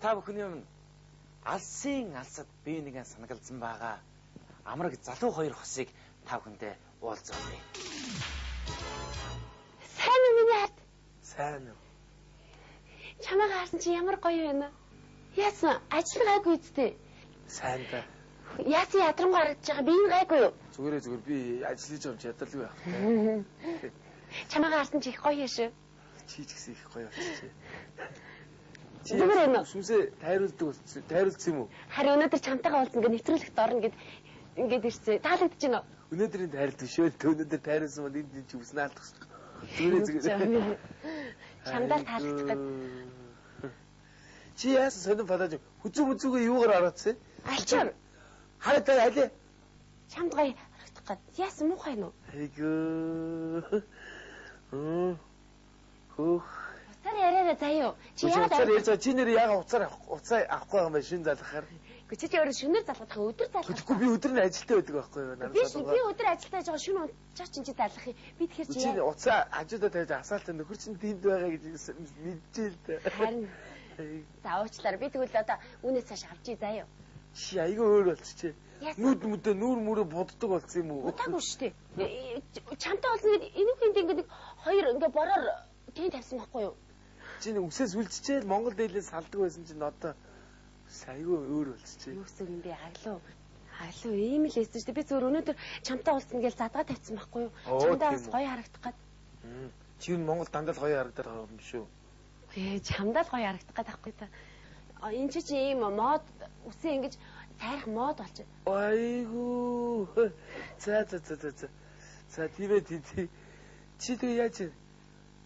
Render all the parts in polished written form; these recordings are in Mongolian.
та бүхний өмнө алсын алсад бие нэгэн санагалзсан байгаа. Амраг залуу хоёр хосыг та бүхэндээ уулзуулъя. Сайн уу миний хард? Сайн уу. Чамайг харсан чи ямар гоё байна. Яасан ажил гайгүй үсттэй. Сайн да. Яасан ядрангуй харагдаж байгаа би энэ гайгүй юу? Зүгээр би ажил хийж байгаа юм чи ядалгүй байх. Чамайг харсан чи их гоё шүү. Чи ч гэсэн их гоё болчихжээ. Зүгээр юм уу? Сүмсээ тайруулсан юм уу? Харин өнөөдөр чамтайгаа уулзсан гэ нэвтрүүлэгт орно гэд ингээд ирсэн. Таалагдаж байна уу? Өнөөдрийн тайралт биш үү? Өнөөдөр тайруулсан бол энд чи үснэ алдах шүү. Зүгээр. Чамдаа таалагдах гэд. Чи яасан сонин фадаж хүзүүгээ юугаар араацсан? Алчаар. Хараатай аль. Чамд гоё харагдах гэд. Яасан муухай нөө? Айгөө. Хөх. Уцаар яриараа заяа. Чи яагаад уцаар ярьж байгаа чи нэр яагаад уцаа авахгүй юм бэ шин залхахаар? Гэхдээ чи өөрөө шөнөөр залгах та өдөр залгах. Тэгэхгүй би өдөр нь ажилтаа байдаг байхгүй юу? Би өдөр ажилтаа байгаа шөнө унтчих чинь чи залгах юм. Би тэгэхээр чи уцаа хажуудаа тавьж асаалтаа нөхөр чинь тэнд байгаа гэж мэдчихээ л дээ. Харин. За уучлаарай. Би тэгвэл одоо үүнээс цааш авчий заяа. Чи айгүй өөр болчихжээ. Нүд мүдэ нүүр мөрөө боддог болсон юм уу? Удаагүй шүү дээ. Чамтай болсон гэдэг энэхүү ингээд хоёр ингээ бороор тийм тавьсан байхгүй юу? Чи нэг үсээс үлдчихээ л Монгол дээлээс салдаг байсан чинь одоо айгүй өөр болчихжээ. Юу гэсэн юм бэ? Хаглуу ийм л эсэж шүү дээ. Би зөвөр өнөөдөр чамтай уулзсан гэж задгаа тавьсан байхгүй юу? Чамдаа бас гоё харагдах гээд. Чи юу Монгол дандаа л гоё харагдаад байгаа юм шүү. Чамдаа л гоё харагдах гээд байхгүй та. Энд чи ийм мод үсээ ингэж сайрах мод болчих. Айгуу. За. За тиймээ тий. Чи тэгээ яаж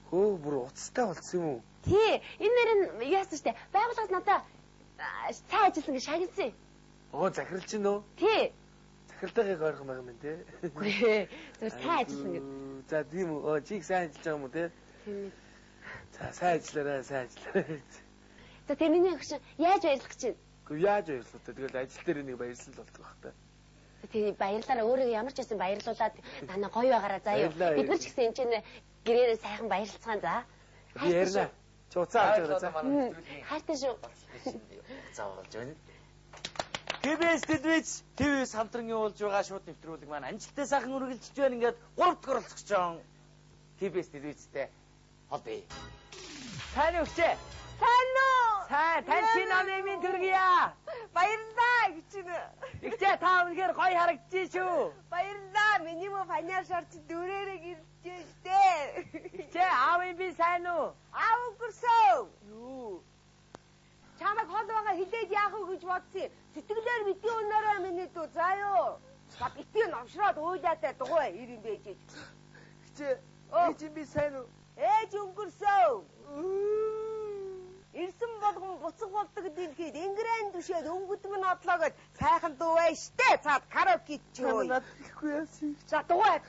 хөө бүр уцтай болсон юм уу? Тий, энэ нэр нь яасан штэ. Байгууллагаас надаа сайн ажилласан гэж шагнасан. Захирал чинь нөө? Тий. Захиралтайг ойрхон байгаа юм тий. Үгүй ээ. Сайн ажилласан гэж. За тийм үү. Чиг сайн ажиллаж байгаа юм уу тий? Тийм. За сайн ажиллаарай. За тэр миний өгш яаж баярлах гэж байна? Гэхдээ яаж баярлах вэ? Тэгэл ажил дээр нэг баярлал болдог байх та. Тэгээ баярлалаа өөрийгөө ямар ч байсан баярлуулад танаа гоё байгаараа заяа. Бид нар ч гэсэн энэ чинь гэрээрээ сайхан баярлцгаан за. Би ярина. Чи уцаа авч байгаа за. Хайртай шүү. Заавалж байна. TBS Тэдвэц ТV-с хамтран явуулж байгаа шууд нэвтрүүлэг маань амжилттай сайхан үргэлжилж байна. Ингээд 3 дахь оролцогч жон TBS Тэдвэцтэй холбоё. Сайн өгчээ. Сайн уу? Сайн, таньчи намын төргийа. Баярлалаа гэж байна. Ихтэй та үнэхээр гоё харагдчих шүү. Баярлалаа. Миний мө фанаар шарч дүүрээрээ гэрчээ штэ. Ихтэй аавын би сайн уу? Аав өгөрсөө. Юу? Чамайг хол байгаа хилээд яах вэ гэж бодсон. Сэтгэлээр мэдээ өнөөрөө миний дүү заа юу. Та битгий номшроод уйлаатай дугуй ирэн байж. Ихтэй ээж би сайн уу? Ээж өнгөрсөө. Ирсэн болгон буцах болдог гэдгийг ингэрэн түшээд өнгөдөг нь одлоо гэж сайхан дуу бай штэ. Цаад караоке чөө. Надад ихгүй яасан. За дугуй.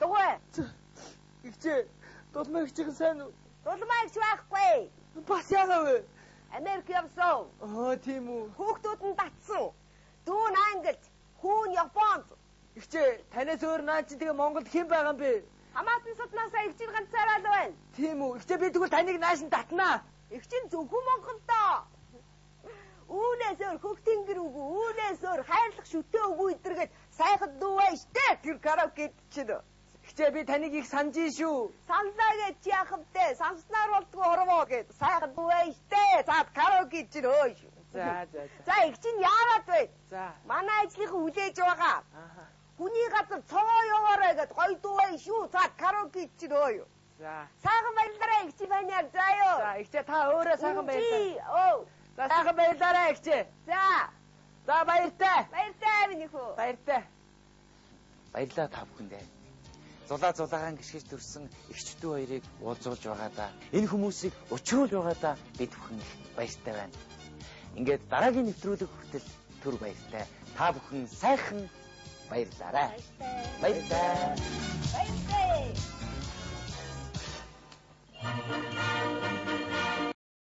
Ихтэй дулмаа ихтэй сайн уу? Дулмаа их байхгүй. Бас яагаа вэ? Америк явсан. Тийм үү. Хүүхдүүд нь татсан. Дүү нь Англид, хүү нь Японд. Ихтэй танаас өөр наа чи тэгээ Монголд хэн байгаа юм бэ? Хамаатан суднаасаа их жил ганцаараа л байна. Тийм үү. Ихтэй би тэгвэл таныг нааш нь татнаа. Их чин зөвхөн Монголдоо. Үүнээс өөр хөх тэнгэр үгүй, үүнээс өөр хайрлах шүтээ үгүй эдэргээд сайхан дүү бай штэ. Тэр караокед чинь. Ихтэй би таныг их санаж шүү. Санлаа гэж яах вэ? Санснаар болдгоо орвоо гэд сайхан дүү бай штэ. Заад караокед чинь өөш. За. За их чин яагаад вэ? За. Манай ажлынхан хүлээж байгаа. Хүний газар цогоо яваарай гэд гоё дүү бай шүү. Заад караокед чинь өөё. За. Сайхан баярлалаа их чи баняар заяо. За, ихтэй та өөрөө сайхан баярлалаа. За, сайхан баярлалаа ихтэй. За баяртай. Баяртай миний хүү. Баяртай. Баярлалаа та бүхэндээ. Зулаагаан гიშгэж төрсөн эгчдүү хоёрыг уулзуулж байгаадаа энэ хүмүүсийг учруулж байгаадаа бид бүхэн баяртай байна. Ингээд дараагийн нэвтрүүлэг хүртэл түр баяртай. Та бүхэн сайхан баярлаарай. Баяртай. Баяртай.